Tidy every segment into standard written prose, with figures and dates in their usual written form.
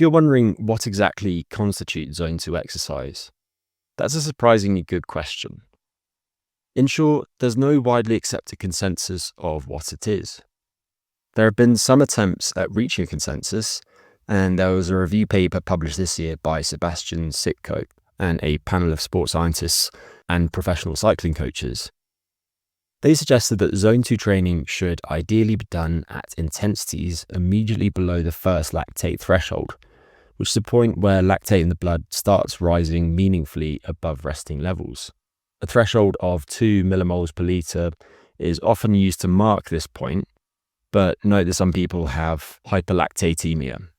If you're wondering what exactly constitutes Zone 2 exercise, that's a surprisingly good question. In short, there's no widely accepted consensus of what it is. There have been some attempts at reaching a consensus, and there was a review paper published this year by Sebastian Sitko and a panel of sports scientists and professional cycling coaches. They suggested that Zone 2 training should ideally be done at intensities immediately below the first lactate threshold, which is the point where lactate in the blood starts rising meaningfully above resting levels. A threshold of 2 millimoles per litre is often used to mark this point, but note that some people have hyperlactatemia,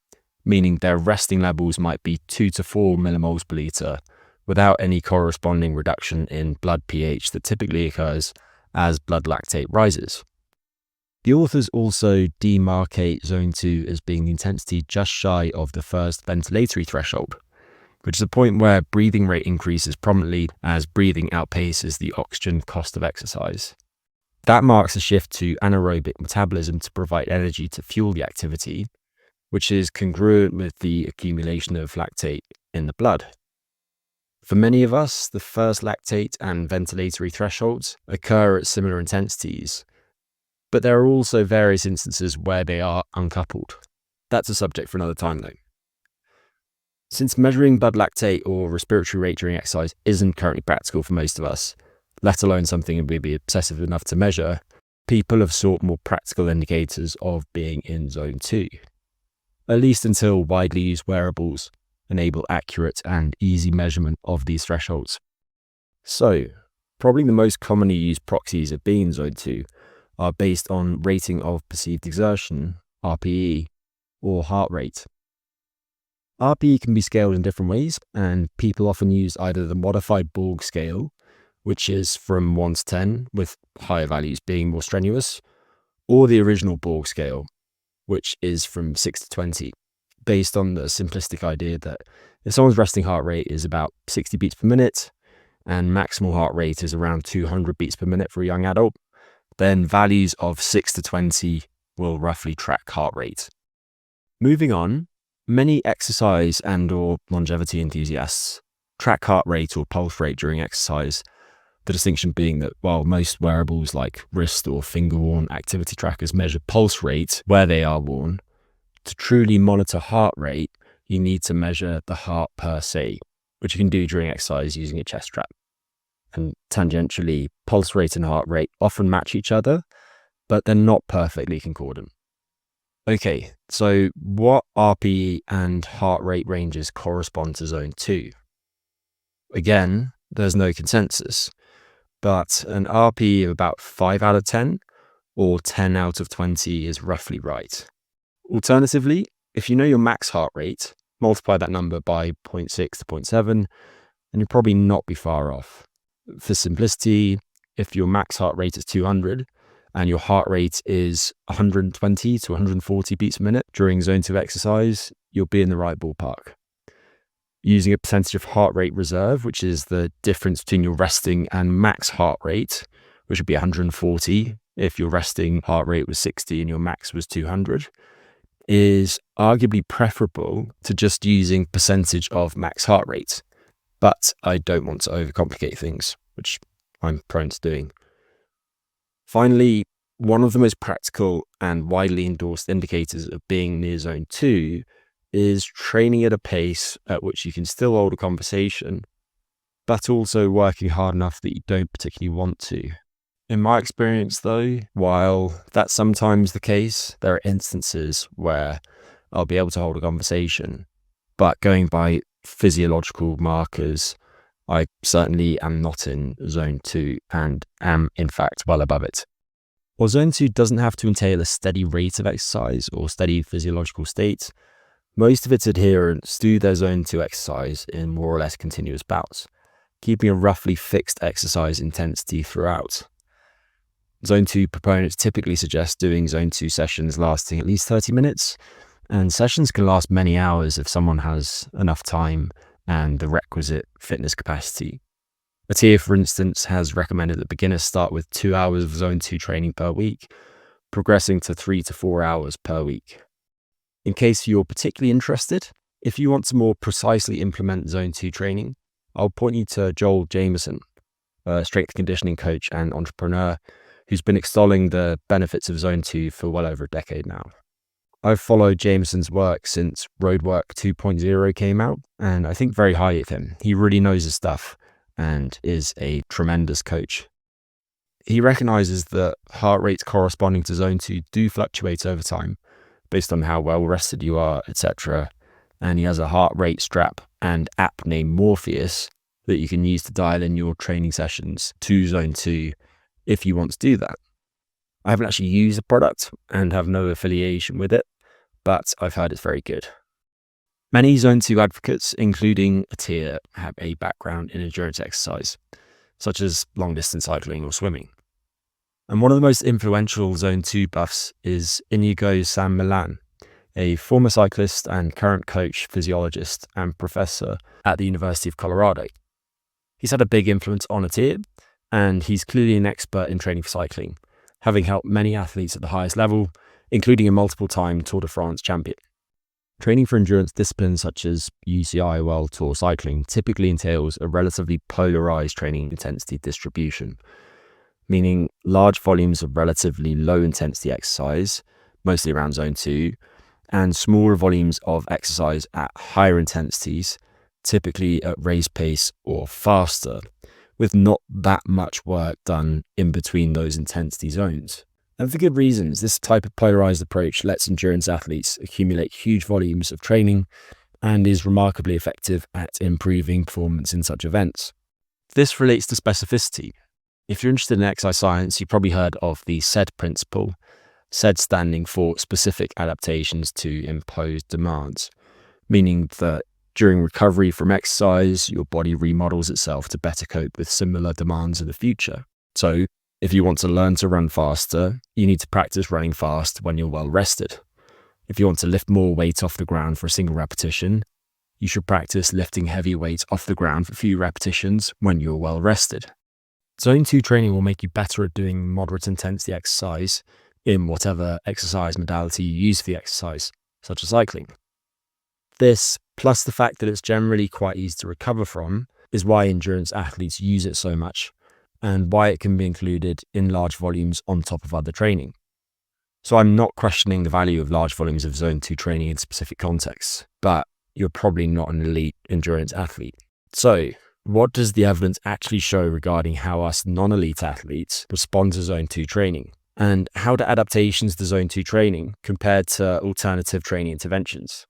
meaning their resting levels might be 2 to 4 millimoles per litre without any corresponding reduction in blood pH that typically occurs as blood lactate rises. The authors also demarcate Zone 2 as being the intensity just shy of the first ventilatory threshold, which is a point where breathing rate increases prominently as breathing outpaces the oxygen cost of exercise. That marks a shift to anaerobic metabolism to provide energy to fuel the activity, which is congruent with the accumulation of lactate in the blood. For many of us, the first lactate and ventilatory thresholds occur at similar intensities, but there are also various instances where they are uncoupled. That's a subject for another time though. Since measuring blood lactate or respiratory rate during exercise isn't currently practical for most of us, let alone something we'd be obsessive enough to measure, people have sought more practical indicators of being in Zone 2, at least until widely used wearables enable accurate and easy measurement of these thresholds. So, probably the most commonly used proxies of being in Zone 2 are based on rating of perceived exertion, RPE, or heart rate. RPE can be scaled in different ways, and people often use either the modified Borg scale, which is from 1 to 10, with higher values being more strenuous, or the original Borg scale, which is from 6 to 20, based on the simplistic idea that if someone's resting heart rate is about 60 beats per minute, and maximal heart rate is around 200 beats per minute for a young adult, then values of 6 to 20 will roughly track heart rate. Moving on, many exercise and/or longevity enthusiasts track heart rate or pulse rate during exercise, the distinction being that while most wearables like wrist or finger-worn activity trackers measure pulse rate where they are worn, to truly monitor heart rate, you need to measure the heart per se, which you can do during exercise using a chest strap. And tangentially, pulse rate and heart rate often match each other, but they're not perfectly concordant. Okay, so what RPE and heart rate ranges correspond to Zone 2? Again, there's no consensus, but an RPE of about 5 out of 10 or 10 out of 20 is roughly right. Alternatively, if you know your max heart rate, multiply that number by 0.6 to 0.7, and you'll probably not be far off. For simplicity, if your max heart rate is 200 and your heart rate is 120 to 140 beats per minute during Zone 2 exercise, you'll be in the right ballpark. Using a percentage of heart rate reserve, which is the difference between your resting and max heart rate, which would be 140 if your resting heart rate was 60 and your max was 200, is arguably preferable to just using percentage of max heart rate. But I don't want to overcomplicate things, which I'm prone to doing. Finally, one of the most practical and widely endorsed indicators of being near Zone 2 is training at a pace at which you can still hold a conversation, but also working hard enough that you don't particularly want to. In my experience though, while that's sometimes the case, there are instances where I'll be able to hold a conversation, but going by physiological markers, I certainly am not in Zone 2 and am in fact well above it. While Zone 2 doesn't have to entail a steady rate of exercise or steady physiological state, most of its adherents do their Zone 2 exercise in more or less continuous bouts, keeping a roughly fixed exercise intensity throughout. Zone 2 proponents typically suggest doing Zone 2 sessions lasting at least 30 minutes, and sessions can last many hours if someone has enough time and the requisite fitness capacity. Atia, for instance, has recommended that beginners start with 2 hours of Zone 2 training per week, progressing to 3 to 4 hours per week. In case you're particularly interested, If you want to more precisely implement Zone 2 training, I'll point you to Joel Jameson, a strength conditioning coach and entrepreneur who's been extolling the benefits of Zone 2 for well over a decade now. I've followed Jameson's work since Roadwork 2.0 came out, and I think very highly of him. He really knows his stuff and is a tremendous coach. He recognizes that heart rates corresponding to Zone 2 do fluctuate over time based on how well rested you are, etc. And he has a heart rate strap and app named Morpheus that you can use to dial in your training sessions to Zone 2 if you want to do that. I haven't actually used the product and have no affiliation with it, but I've heard it's very good. Many Zone 2 advocates, including Atir, have a background in endurance exercise, such as long-distance cycling or swimming. And one of the most influential Zone 2 buffs is Inigo San Millan, a former cyclist and current coach, physiologist, and professor at the University of Colorado. He's had a big influence on Atir, and he's clearly an expert in training for cycling, having helped many athletes at the highest level, including a multiple-time Tour de France champion. Training for endurance disciplines such as UCI World Tour cycling typically entails a relatively polarized training intensity distribution, meaning large volumes of relatively low-intensity exercise, mostly around Zone 2, and smaller volumes of exercise at higher intensities, typically at race pace or faster, with not that much work done in between those intensity zones. And for good reasons. This type of polarized approach lets endurance athletes accumulate huge volumes of training and is remarkably effective at improving performance in such events. This relates to specificity. If you're interested in exercise science, you've probably heard of the SIT principle, SIT standing for specific adaptations to imposed demands, meaning that during recovery from exercise, your body remodels itself to better cope with similar demands in the future. So, if you want to learn to run faster, you need to practice running fast when you're well rested. If you want to lift more weight off the ground for a single repetition, you should practice lifting heavy weight off the ground for few repetitions when you're well rested. Zone 2 training will make you better at doing moderate intensity exercise in whatever exercise modality you use for the exercise, such as cycling. This, plus the fact that it's generally quite easy to recover from, is why endurance athletes use it so much, and why it can be included in large volumes on top of other training. So I'm not questioning the value of large volumes of Zone 2 training in specific contexts, but you're probably not an elite endurance athlete. So, what does the evidence actually show regarding how us non-elite athletes respond to Zone 2 training? And how do adaptations to Zone 2 training compare to alternative training interventions?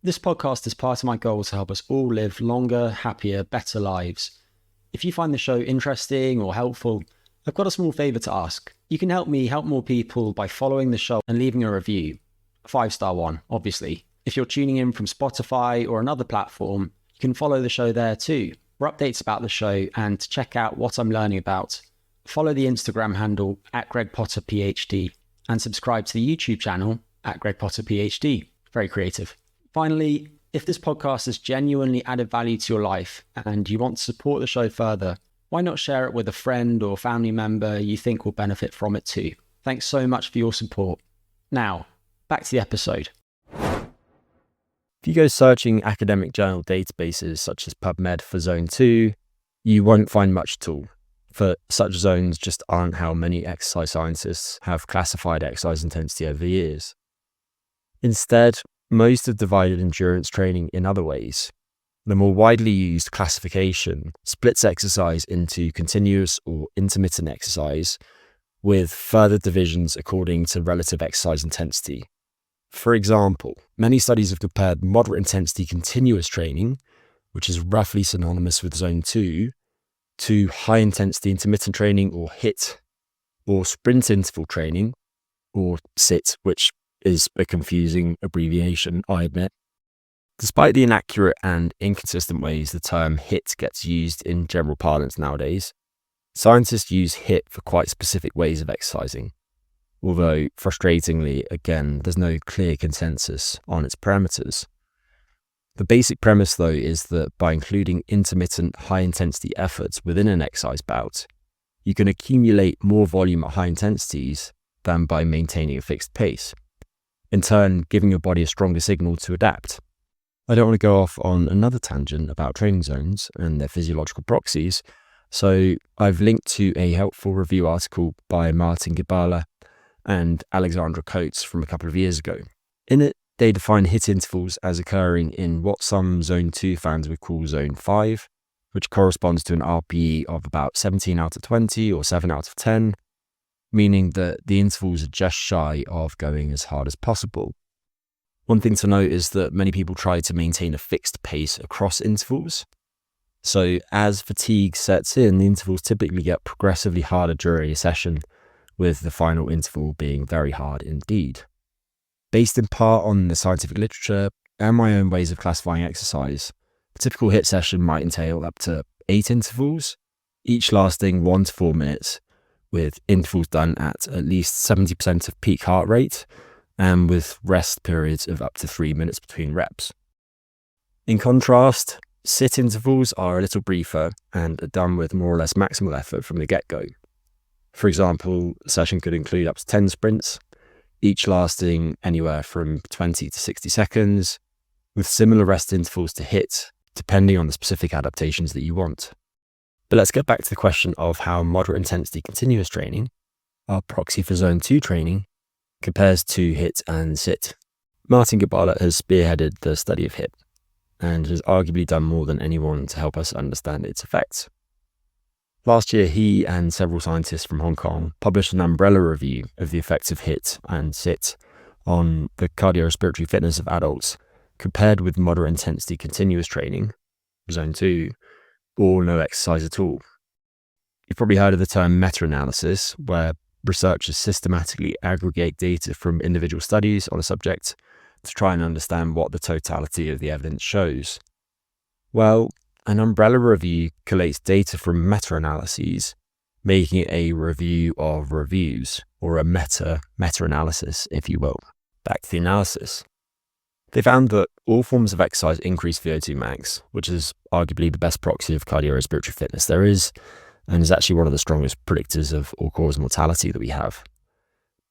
This podcast is part of my goal to help us all live longer, happier, better lives. If you find the show interesting or helpful, I've got a small favor to ask. You can help me help more people by following the show and leaving a review. A 5-star one, obviously. If you're tuning in from Spotify or another platform, you can follow the show there too, for updates about the show and to check out what I'm learning about. Follow the Instagram handle @GregPotterPhD and subscribe to the YouTube channel @GregPotterPhD. Very creative. Finally, if this podcast has genuinely added value to your life and you want to support the show further, why not share it with a friend or family member you think will benefit from it too? Thanks so much for your support. Now, back to the episode. If you go searching academic journal databases such as PubMed for Zone 2, you won't find much at all, for such zones just aren't how many exercise scientists have classified exercise intensity over the years. Instead, most have divided endurance training in other ways. The more widely used classification splits exercise into continuous or intermittent exercise, with further divisions according to relative exercise intensity. For example, many studies have compared moderate intensity continuous training, which is roughly synonymous with Zone 2, to high intensity intermittent training or HIIT, or sprint interval training, or SIT, which is a confusing abbreviation, I admit. Despite the inaccurate and inconsistent ways the term HIIT gets used in general parlance nowadays, scientists use HIIT for quite specific ways of exercising. Although, frustratingly, again, there's no clear consensus on its parameters. The basic premise, though, is that by including intermittent high-intensity efforts within an exercise bout, you can accumulate more volume at high intensities than by maintaining a fixed pace. in turn giving your body a stronger signal to adapt. I don't want to go off on another tangent about training zones and their physiological proxies, so I've linked to a helpful review article by Martin Gibala and Alexandra Coates from a couple of years ago. In it, they define HIIT intervals as occurring in what some Zone 2 fans would call Zone 5, which corresponds to an RPE of about 17 out of 20 or 7 out of 10, meaning that the intervals are just shy of going as hard as possible. One thing to note is that many people try to maintain a fixed pace across intervals. So as fatigue sets in, the intervals typically get progressively harder during a session, with the final interval being very hard indeed. Based in part on the scientific literature and my own ways of classifying exercise, a typical HIIT session might entail up to 8 intervals, each lasting 1 to 4 minutes, with intervals done at least 70% of peak heart rate, and with rest periods of up to 3 minutes between reps. In contrast, SIT intervals are a little briefer and are done with more or less maximal effort from the get-go. For example, a session could include up to 10 sprints, each lasting anywhere from 20 to 60 seconds, with similar rest intervals to HIIT, depending on the specific adaptations that you want. But let's get back to the question of how moderate intensity continuous training, our proxy for Zone 2 training, compares to HIIT and SIT. Martin Gibala has spearheaded the study of HIIT and has arguably done more than anyone to help us understand its effects. Last year, he and several scientists from Hong Kong published an umbrella review of the effects of HIIT and SIT on the cardiorespiratory fitness of adults compared with moderate intensity continuous training, Zone 2, or no exercise at all. You've probably heard of the term meta-analysis, where researchers systematically aggregate data from individual studies on a subject to try and understand what the totality of the evidence shows. Well, an umbrella review collates data from meta-analyses, making it a review of reviews, or a meta-analysis, if you will. Back to the analysis. They found that all forms of exercise increase VO2 max, which is arguably the best proxy of cardiorespiratory fitness there is, and is actually one of the strongest predictors of all-cause mortality that we have.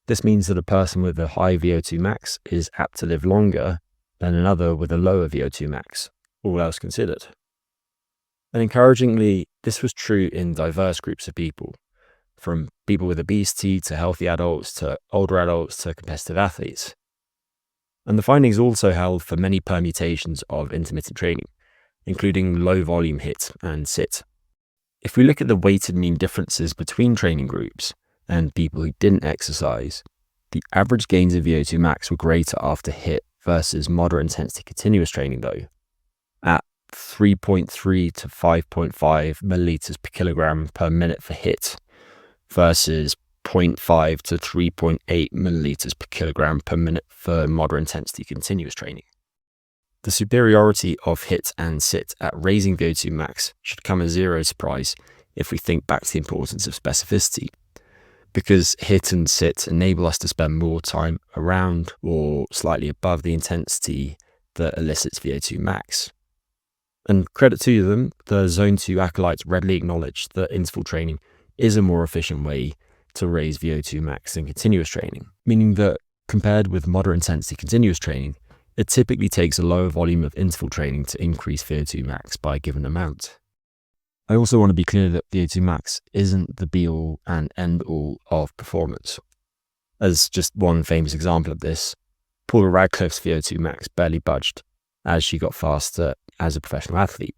This means that a person with a high VO2 max is apt to live longer than another with a lower VO2 max, all else considered. And encouragingly, this was true in diverse groups of people, from people with obesity to healthy adults to older adults to competitive athletes. And the findings also held for many permutations of intermittent training, including low-volume HIIT and SIT. If we look at the weighted mean differences between training groups and people who didn't exercise, the average gains of VO2 max were greater after HIIT versus moderate intensity continuous training though, at 3.3 to 5.5 milliliters per kilogram per minute for HIIT versus 0.5 to 3.8 milliliters per kilogram per minute for moderate intensity continuous training. The superiority of HIIT and SIT at raising VO2 max should come as zero surprise if we think back to the importance of specificity, because HIIT and SIT enable us to spend more time around or slightly above the intensity that elicits VO2 max. And credit to them, the Zone 2 acolytes readily acknowledged that interval training is a more efficient way to raise VO2 max than continuous training, meaning that compared with moderate intensity continuous training, it typically takes a lower volume of interval training to increase VO2 max by a given amount. I also want to be clear that VO2 max isn't the be-all and end-all of performance. As just one famous example of this, Paula Radcliffe's VO2 max barely budged as she got faster as a professional athlete.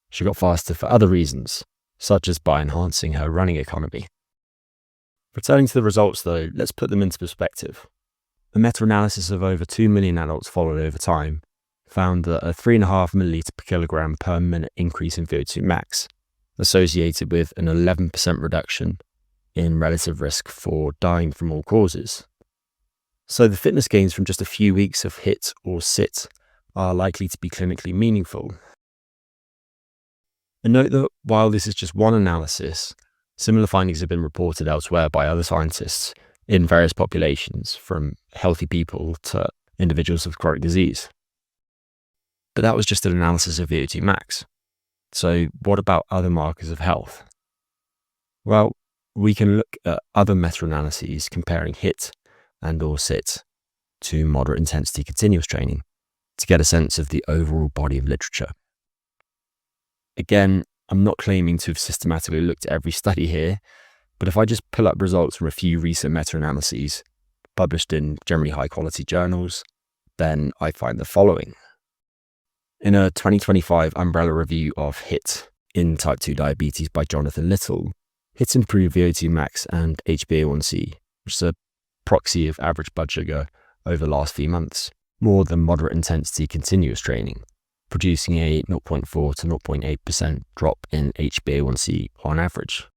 She got faster for other reasons, such as by enhancing her running economy. Returning to the results though, let's put them into perspective. A meta-analysis of over 2 million adults followed over time found that a 3.5 milliliter per kilogram per minute increase in VO2 max associated with an 11% reduction in relative risk for dying from all causes. So the fitness gains from just a few weeks of HIIT or SIT are likely to be clinically meaningful. And note that while this is just one analysis, similar findings have been reported elsewhere by other scientists in various populations, from healthy people to individuals with chronic disease. But that was just an analysis of VO2 max. So what about other markers of health? Well, we can look at other meta-analyses comparing HIIT and or SIT to moderate intensity continuous training to get a sense of the overall body of literature. Again, I'm not claiming to have systematically looked at every study here, but if I just pull up results from a few recent meta-analyses published in generally high-quality journals, then I find the following. In a 2025 umbrella review of HIIT in type 2 diabetes by Jonathan Little, HIIT improved VO2 max and HbA1c, which is a proxy of average blood sugar over the last few months, more than moderate intensity continuous training, producing a 0.4 to 0.8% drop in HbA1c on average.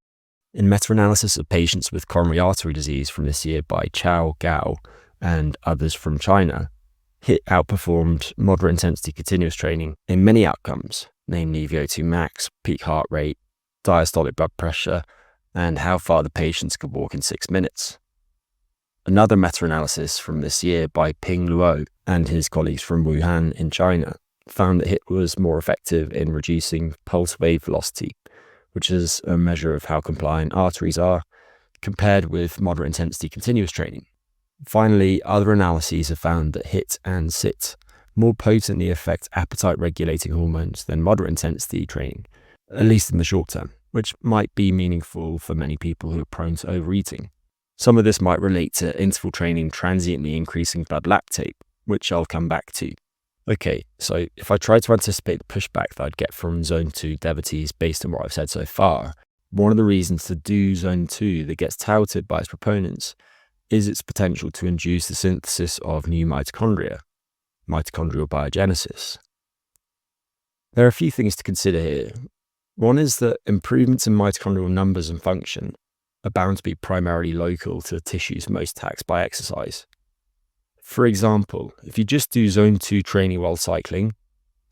In meta-analysis of patients with coronary artery disease from this year by Chao, Gao, and others from China, HIIT outperformed moderate intensity continuous training in many outcomes, namely VO2 max, peak heart rate, diastolic blood pressure, and how far the patients could walk in 6 minutes. Another meta-analysis from this year by Ping Luo and his colleagues from Wuhan in China found that HIIT was more effective in reducing pulse wave velocity, which is a measure of how compliant arteries are, compared with moderate intensity continuous training. Finally, other analyses have found that HIIT and SIT more potently affect appetite regulating hormones than moderate intensity training, at least in the short term, which might be meaningful for many people who are prone to overeating. Some of this might relate to interval training transiently increasing blood lactate, which I'll come back to. Okay, so if I try to anticipate the pushback that I'd get from Zone 2 devotees based on what I've said so far, one of the reasons to do Zone 2 that gets touted by its proponents is its potential to induce the synthesis of new mitochondria, mitochondrial biogenesis. There are a few things to consider here. One is that improvements in mitochondrial numbers and function are bound to be primarily local to the tissues most taxed by exercise. For example, if you just do Zone 2 training while cycling,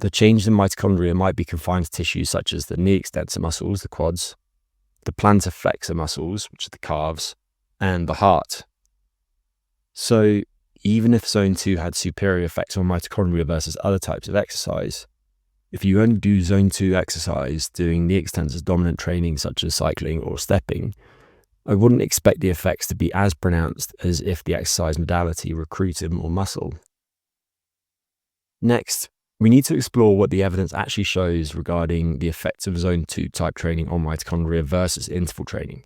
the change in mitochondria might be confined to tissues such as the knee extensor muscles, the quads, the plantar flexor muscles, which are the calves, and the heart. So even if Zone 2 had superior effects on mitochondria versus other types of exercise, if you only do Zone 2 exercise doing knee extensors dominant training such as cycling or stepping, I wouldn't expect the effects to be as pronounced as if the exercise modality recruited more muscle. Next, we need to explore what the evidence actually shows regarding the effects of Zone 2 type training on mitochondria versus interval training.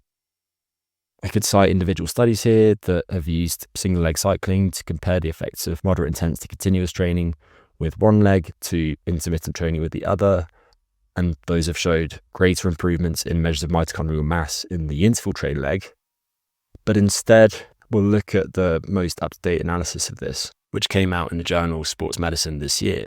I could cite individual studies here that have used single leg cycling to compare the effects of moderate intensity continuous training with one leg to intermittent training with the other, and those have showed greater improvements in measures of mitochondrial mass in the interval train leg. But instead, we'll look at the most up-to-date analysis of this, which came out in the journal Sports Medicine this year.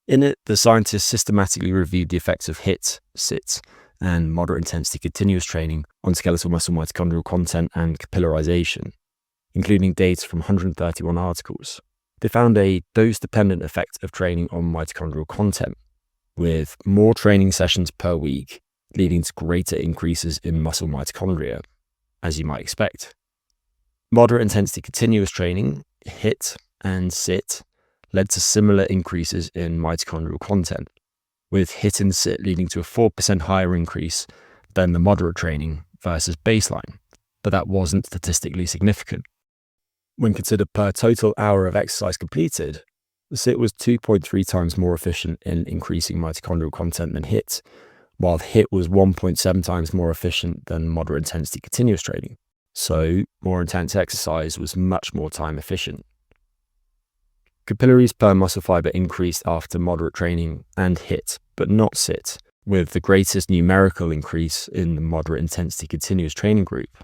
In it, the scientists systematically reviewed the effects of HIIT, SIT, and moderate intensity continuous training on skeletal muscle mitochondrial content and capillarization, including data from 131 articles. They found a dose-dependent effect of training on mitochondrial content, with more training sessions per week leading to greater increases in muscle mitochondria, as you might expect. Moderate intensity continuous training, HIIT and SIT, led to similar increases in mitochondrial content, with HIIT and SIT leading to a 4% higher increase than the moderate training versus baseline, but that wasn't statistically significant. When considered per total hour of exercise completed, the SIT was 2.3 times more efficient in increasing mitochondrial content than HIIT, while HIIT was 1.7 times more efficient than moderate intensity continuous training. So, more intense exercise was much more time efficient. Capillaries per muscle fiber increased after moderate training and HIIT, but not SIT, with the greatest numerical increase in the moderate intensity continuous training group.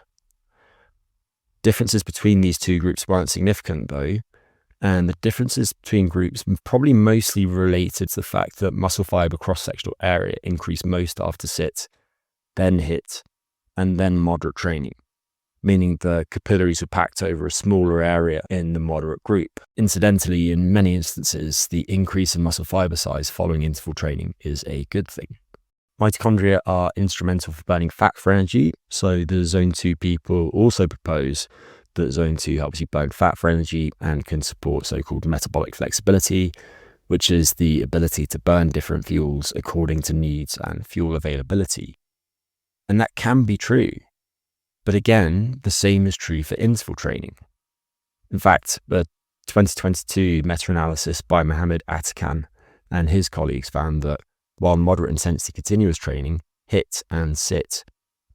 Differences between these two groups weren't significant though, and the differences between groups probably mostly related to the fact that muscle fiber cross-sectional area increased most after SIT, then HIIT, and then moderate training, meaning the capillaries were packed over a smaller area in the moderate group. Incidentally, in many instances, the increase in muscle fiber size following interval training is a good thing. Mitochondria are instrumental for burning fat for energy, so the Zone 2 people also propose that Zone 2 helps you burn fat for energy and can support so-called metabolic flexibility, which is the ability to burn different fuels according to needs and fuel availability. And that can be true. But again, the same is true for interval training. In fact, a 2022 meta-analysis by Mohammed Atakan and his colleagues found that while moderate intensity continuous training, HIIT and SIT,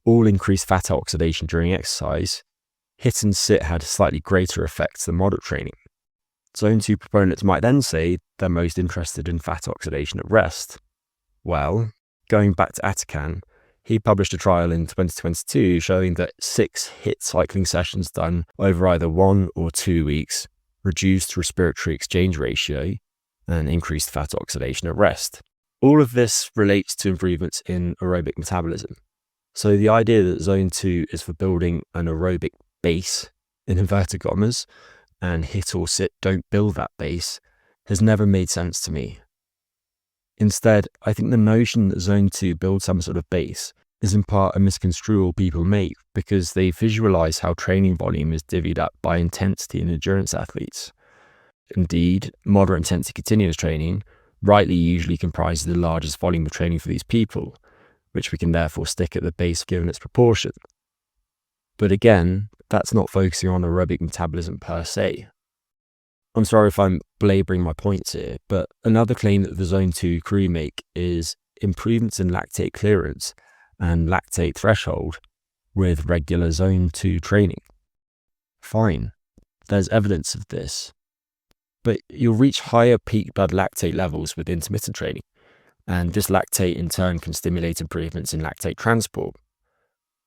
all increased fat oxidation during exercise, HIIT and SIT had slightly greater effects than moderate training. Zone 2 proponents might then say they're most interested in fat oxidation at rest. Well, going back to Atakan, he published a trial in 2022 showing that 6 HIIT cycling sessions done over either 1 or 2 weeks reduced respiratory exchange ratio and increased fat oxidation at rest. All of this relates to improvements in aerobic metabolism. So the idea that Zone 2 is for building an aerobic base, in inverted commas, and HIIT or SIT don't build that base has never made sense to me. Instead, I think the notion that Zone 2 builds some sort of base is in part a misconstrual people make because they visualize how training volume is divvied up by intensity in endurance athletes. Indeed, moderate intensity continuous training rightly usually comprises the largest volume of training for these people, which we can therefore stick at the base given its proportion. But again, that's not focusing on aerobic metabolism per se. I'm sorry if I'm belaboring my points here, but another claim that the Zone 2 crew make is improvements in lactate clearance and lactate threshold with regular Zone 2 training. Fine, there's evidence of this, but you'll reach higher peak blood lactate levels with intermittent training, and this lactate in turn can stimulate improvements in lactate transport.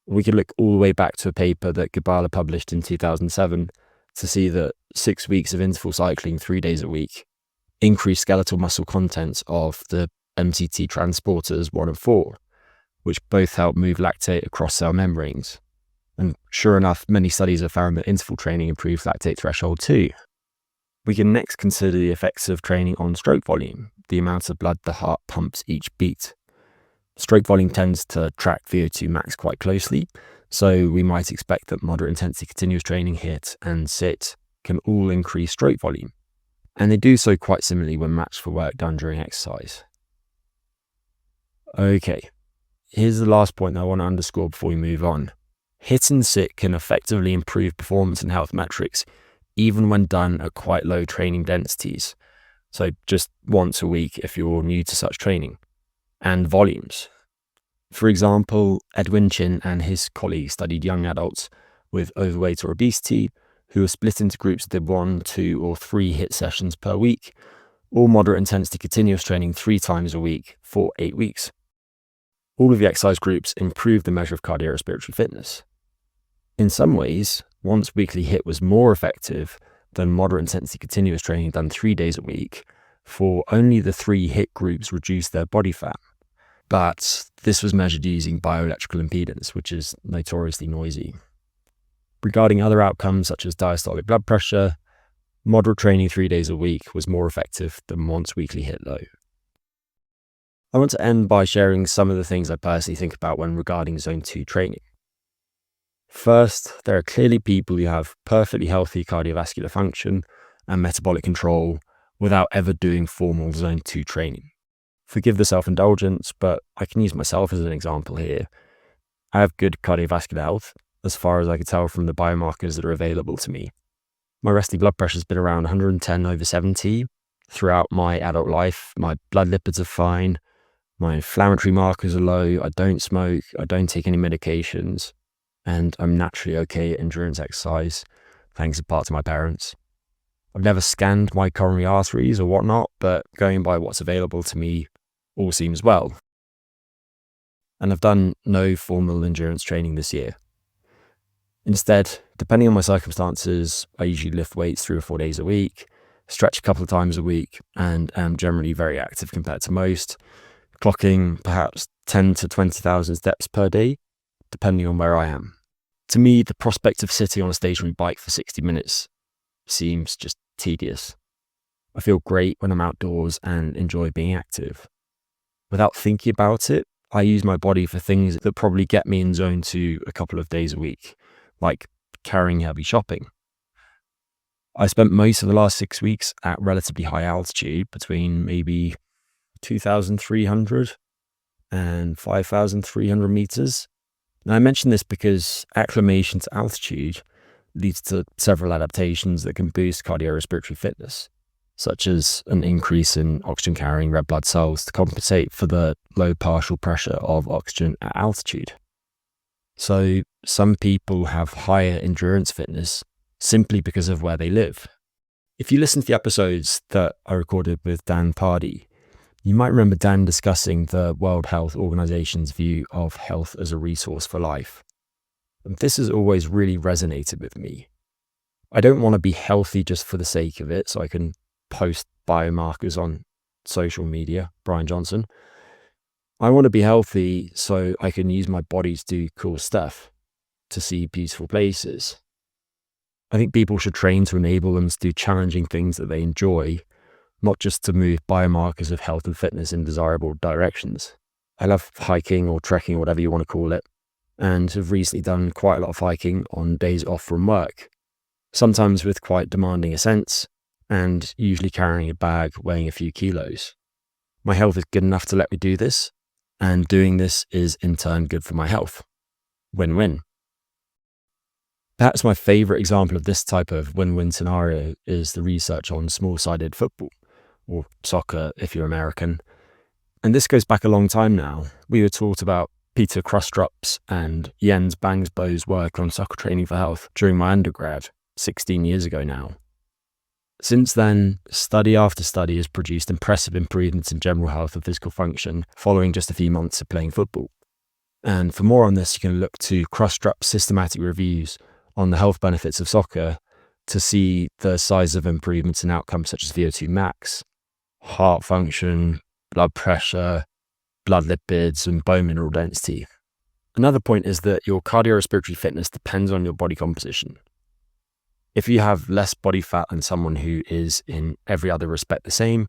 We could look all the way back to a paper that Gabala published in 2007 to see that 6 weeks of interval cycling 3 days a week increased skeletal muscle contents of the MCT transporters 1 and 4, which both help move lactate across cell membranes. And sure enough, many studies have found that interval training improves lactate threshold too. We can next consider the effects of training on stroke volume, the amount of blood the heart pumps each beat. Stroke volume tends to track VO2 max quite closely, so we might expect that moderate intensity continuous training, HIIT and SIT, can all increase stroke volume. And they do so quite similarly when matched for work done during exercise. Okay, here's the last point that I want to underscore before we move on. HIIT and SIT can effectively improve performance and health metrics even when done at quite low training densities, so just once a week if you're new to such training, and volumes. For example, Edwin Chin and his colleagues studied young adults with overweight or obesity who were split into groups that did 1, 2 or 3 HIIT sessions per week, or moderate intensity continuous training 3 times a week for 8 weeks. All of the exercise groups improved the measure of cardiorespiratory fitness. In some ways, once weekly HIIT was more effective than moderate intensity continuous training done 3 days a week, for only the 3 HIIT groups reduced their body fat. But this was measured using bioelectrical impedance, which is notoriously noisy. Regarding other outcomes such as diastolic blood pressure, moderate training 3 days a week was more effective than once weekly HIIT though. I want to end by sharing some of the things I personally think about when regarding Zone 2 training. First, there are clearly people who have perfectly healthy cardiovascular function and metabolic control without ever doing formal Zone 2 training. Forgive the self-indulgence, but I can use myself as an example here. I have good cardiovascular health, as far as I can tell from the biomarkers that are available to me. My resting blood pressure has been around 110/70 throughout my adult life. My blood lipids are fine. My inflammatory markers are low. I don't smoke. I don't take any medications. And I'm naturally okay at endurance exercise, thanks in part to my parents. I've never scanned my coronary arteries or whatnot, but going by what's available to me, all seems well. And I've done no formal endurance training this year. Instead, depending on my circumstances, I usually lift weights 3 or 4 days a week, stretch a couple of times a week, and am generally very active compared to most, clocking perhaps 10 to 20,000 steps per day, depending on where I am. To me, the prospect of sitting on a stationary bike for 60 minutes seems just tedious. I feel great when I'm outdoors and enjoy being active. Without thinking about it, I use my body for things that probably get me in Zone 2 a couple of days a week, like carrying heavy shopping. I spent most of the last 6 weeks at relatively high altitude, between maybe 2,300 and 5,300 meters. Now, I mention this because acclimation to altitude leads to several adaptations that can boost cardiorespiratory fitness, such as an increase in oxygen-carrying red blood cells to compensate for the low partial pressure of oxygen at altitude. So some people have higher endurance fitness simply because of where they live. If you listen to the episodes that I recorded with Dan Pardee, you might remember Dan discussing the World Health Organization's view of health as a resource for life. And this has always really resonated with me. I don't want to be healthy just for the sake of it, so I can post biomarkers on social media, Brian Johnson. I want to be healthy so I can use my body to do cool stuff, to see beautiful places. I think people should train to enable them to do challenging things that they enjoy, not just to move biomarkers of health and fitness in desirable directions. I love hiking or trekking, whatever you want to call it, and have recently done quite a lot of hiking on days off from work, sometimes with quite demanding ascents, and usually carrying a bag weighing a few kilos. My health is good enough to let me do this, and doing this is in turn good for my health. Win-win. Perhaps my favourite example of this type of win-win scenario is the research on small-sided football, or soccer if you're American. And this goes back a long time now. We were taught about Peter Krustrup's and Jens Bangsbo's work on soccer training for health during my undergrad, 16 years ago now. Since then, study after study has produced impressive improvements in general health and physical function following just a few months of playing football. And for more on this, you can look to Krustrup's systematic reviews on the health benefits of soccer to see the size of improvements in outcomes such as VO2 max, heart function, blood pressure, blood lipids, and bone mineral density. Another point is that your cardiorespiratory fitness depends on your body composition. If you have less body fat than someone who is in every other respect the same,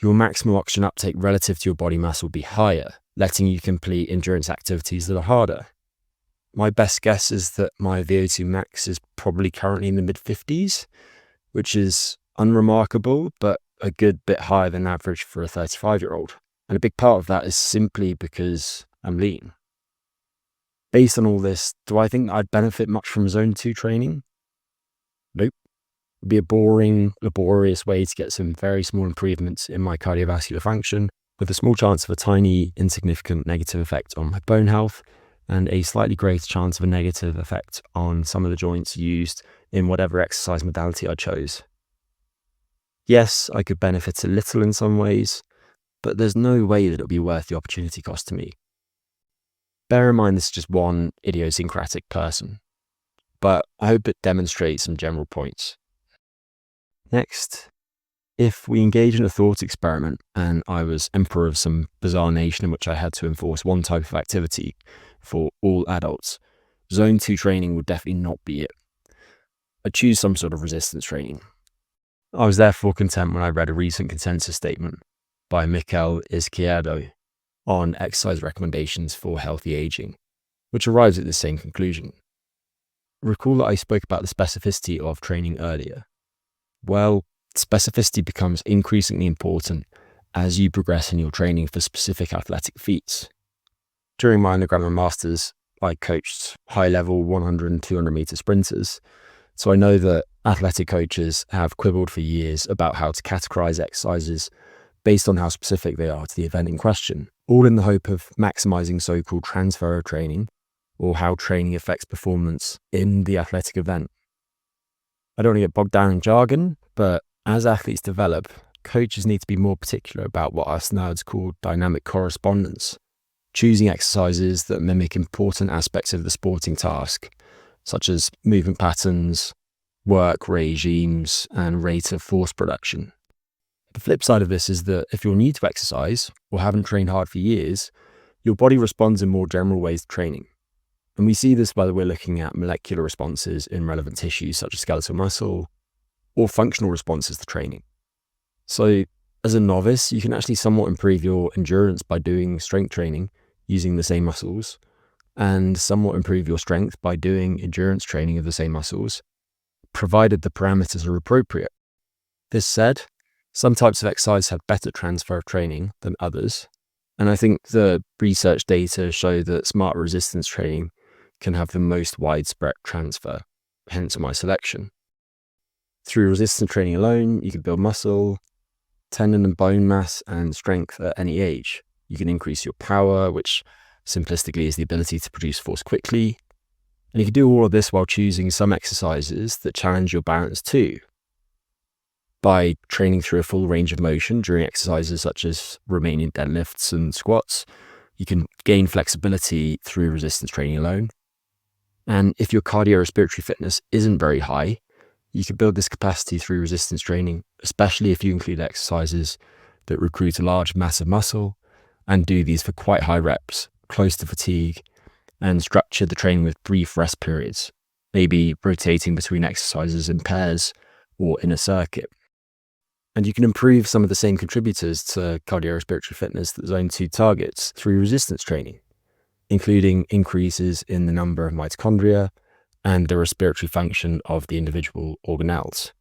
your maximal oxygen uptake relative to your body mass will be higher, letting you complete endurance activities that are harder. My best guess is that my VO2 max is probably currently in the mid-50s, which is unremarkable, but a good bit higher than average for a 35-year-old. And a big part of that is simply because I'm lean. Based on all this, do I think I'd benefit much from Zone 2 training? Nope. It'd be a boring, laborious way to get some very small improvements in my cardiovascular function, with a small chance of a tiny, insignificant negative effect on my bone health, and a slightly greater chance of a negative effect on some of the joints used in whatever exercise modality I chose. Yes, I could benefit a little in some ways, but there's no way that it'll be worth the opportunity cost to me. Bear in mind this is just one idiosyncratic person, but I hope it demonstrates some general points. Next, if we engage in a thought experiment and I was emperor of some bizarre nation in which I had to enforce one type of activity for all adults, Zone 2 training would definitely not be it. I'd choose some sort of resistance training. I was therefore content when I read a recent consensus statement by Mikel Izquierdo on exercise recommendations for healthy aging, which arrives at the same conclusion. Recall that I spoke about the specificity of training earlier. Well, specificity becomes increasingly important as you progress in your training for specific athletic feats. During my undergrad and masters, I coached high-level 100 and 200 meter sprinters, so I know that athletic coaches have quibbled for years about how to categorize exercises based on how specific they are to the event in question, all in the hope of maximizing so-called transfer of training, or how training affects performance in the athletic event. I don't want to get bogged down in jargon, but as athletes develop, coaches need to be more particular about what us nerds call dynamic correspondence, choosing exercises that mimic important aspects of the sporting task, such as movement patterns, work regimes, and rate of force production. The flip side of this is that if you're new to exercise or haven't trained hard for years, your body responds in more general ways to training. And we see this whether we're looking at molecular responses in relevant tissues such as skeletal muscle, or functional responses to training. So as a novice, you can actually somewhat improve your endurance by doing strength training using the same muscles, and somewhat improve your strength by doing endurance training of the same muscles, provided the parameters are appropriate. This said, some types of exercise have better transfer of training than others, and I think the research data show that smart resistance training can have the most widespread transfer. hence my selection. Through resistance training alone, you can build muscle, tendon and bone mass, and strength at any age. You can increase your power, which simplistically is the ability to produce force quickly. And you can do all of this while choosing some exercises that challenge your balance too. By training through a full range of motion during exercises such as Romanian deadlifts and squats, you can gain flexibility through resistance training alone. And if your cardiorespiratory fitness isn't very high, you can build this capacity through resistance training, especially if you include exercises that recruit a large mass of muscle and do these for quite high reps, close to fatigue, and structure the training with brief rest periods, maybe rotating between exercises in pairs or in a circuit. And you can improve some of the same contributors to cardiorespiratory fitness that Zone 2 targets through resistance training, including increases in the number of mitochondria and the respiratory function of the individual organelles.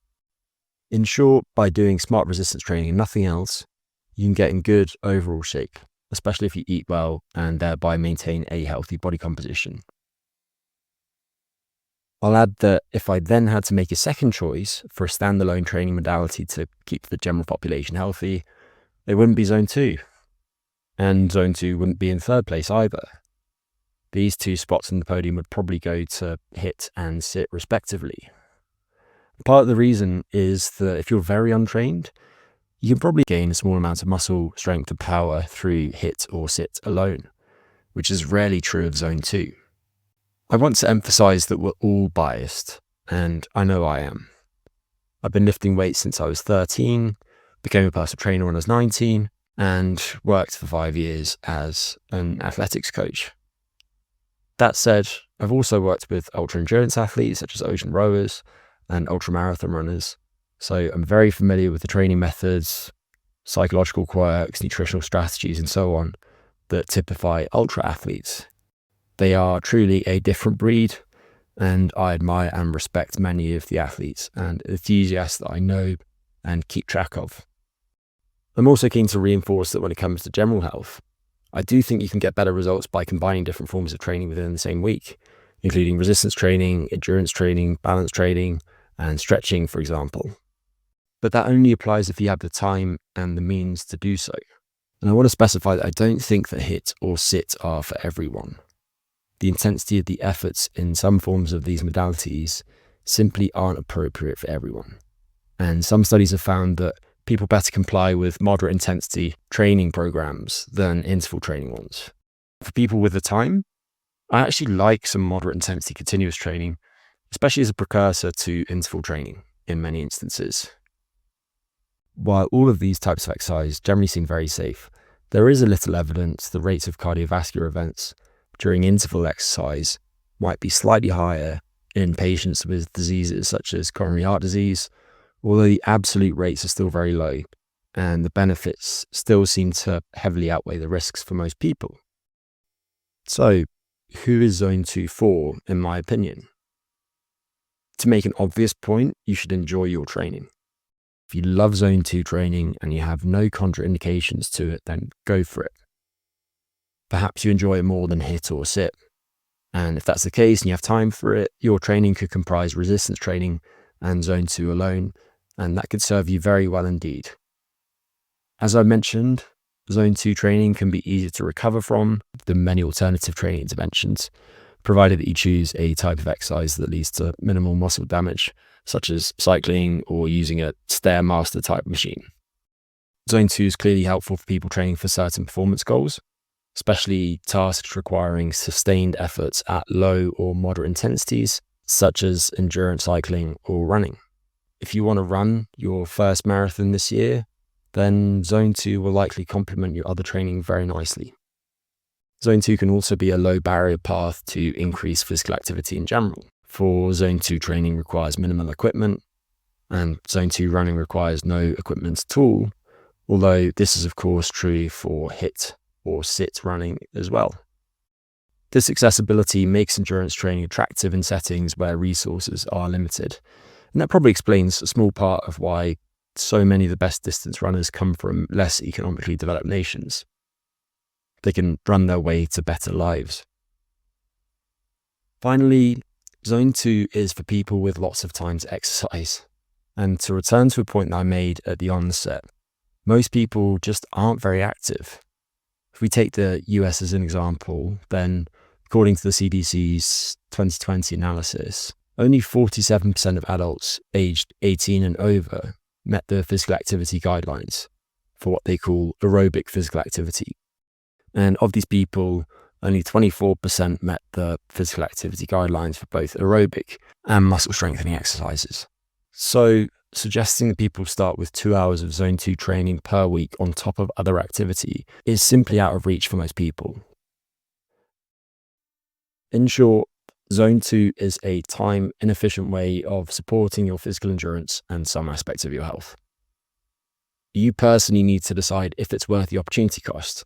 In short, by doing smart resistance training and nothing else, you can get in good overall shape, especially if you eat well and thereby maintain a healthy body composition. I'll add that if I then had to make a second choice for a standalone training modality to keep the general population healthy, it wouldn't be Zone 2. And Zone 2 wouldn't be in third place either. These two spots on the podium would probably go to HIIT and SIT respectively. Part of the reason is that if you're very untrained, you can probably gain a small amount of muscle strength and power through HIIT or SIT alone, which is rarely true of Zone 2. I want to emphasize that we're all biased, and I know I am. I've been lifting weights since I was 13, became a personal trainer when I was 19, and worked for 5 years as an athletics coach. That said, I've also worked with ultra-endurance athletes such as ocean rowers and ultra-marathon runners, so I'm very familiar with the training methods, psychological quirks, nutritional strategies, and so on that typify ultra-athletes. They are truly a different breed, and I admire and respect many of the athletes and enthusiasts that I know and keep track of. I'm also keen to reinforce that when it comes to general health, I do think you can get better results by combining different forms of training within the same week, including resistance training, endurance training, balance training, and stretching, for example. But that only applies if you have the time and the means to do so. And I want to specify that I don't think that HIIT or SIT are for everyone. The intensity of the efforts in some forms of these modalities simply aren't appropriate for everyone. And some studies have found that people better comply with moderate intensity training programs than interval training ones. For people with the time, I actually like some moderate intensity continuous training, especially as a precursor to interval training in many instances. While all of these types of exercise generally seem very safe, there is a little evidence the rates of cardiovascular events during interval exercise might be slightly higher in patients with diseases such as coronary heart disease, although the absolute rates are still very low, and the benefits still seem to heavily outweigh the risks for most people. So, who is Zone 2 for, in my opinion? To make an obvious point, you should enjoy your training. If you love Zone 2 training and you have no contraindications to it, then go for it. Perhaps you enjoy it more than HIIT or SIT. And if that's the case and you have time for it, your training could comprise resistance training and Zone 2 alone, and that could serve you very well indeed. As I mentioned, Zone 2 training can be easier to recover from than many alternative training interventions, provided that you choose a type of exercise that leads to minimal muscle damage, such as cycling or using a Stairmaster type machine. Zone 2 is clearly helpful for people training for certain performance goals, especially tasks requiring sustained efforts at low or moderate intensities, such as endurance cycling or running. If you want to run your first marathon this year, then Zone 2 will likely complement your other training very nicely. Zone 2 can also be a low barrier path to increase physical activity in general. For Zone 2 training requires minimal equipment, and Zone 2 running requires no equipment at all, although this is of course true for HIIT or SIT running as well. This accessibility makes endurance training attractive in settings where resources are limited, and that probably explains a small part of why so many of the best distance runners come from less economically developed nations. They can run their way to better lives. Finally, Zone 2 is for people with lots of time to exercise. And to return to a point that I made at the onset, most people just aren't very active. If we take the US as an example, then according to the CDC's 2020 analysis, only 47% of adults aged 18 and over met the physical activity guidelines for what they call aerobic physical activity. And of these people, only 24% met the physical activity guidelines for both aerobic and muscle strengthening exercises. So suggesting that people start with 2 hours of Zone 2 training per week on top of other activity is simply out of reach for most people. In short, Zone 2 is a time-inefficient way of supporting your physical endurance and some aspects of your health. You personally need to decide if it's worth the opportunity cost.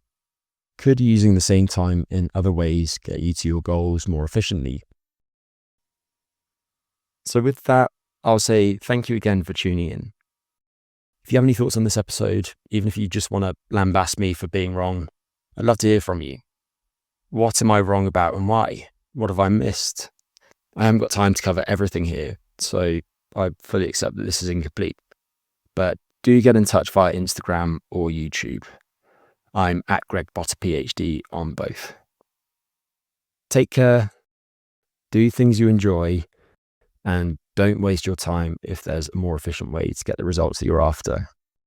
Could using the same time in other ways get you to your goals more efficiently? So with that, I'll say thank you again for tuning in. If you have any thoughts on this episode, even if you just want to lambast me for being wrong, I'd love to hear from you. What am I wrong about and why? What have I missed? I haven't got time to cover everything here, so I fully accept that this is incomplete. But do get in touch via Instagram or YouTube. I'm at Greg Potter PhD on both. Take care, do things you enjoy, and don't waste your time if there's a more efficient way to get the results that you're after.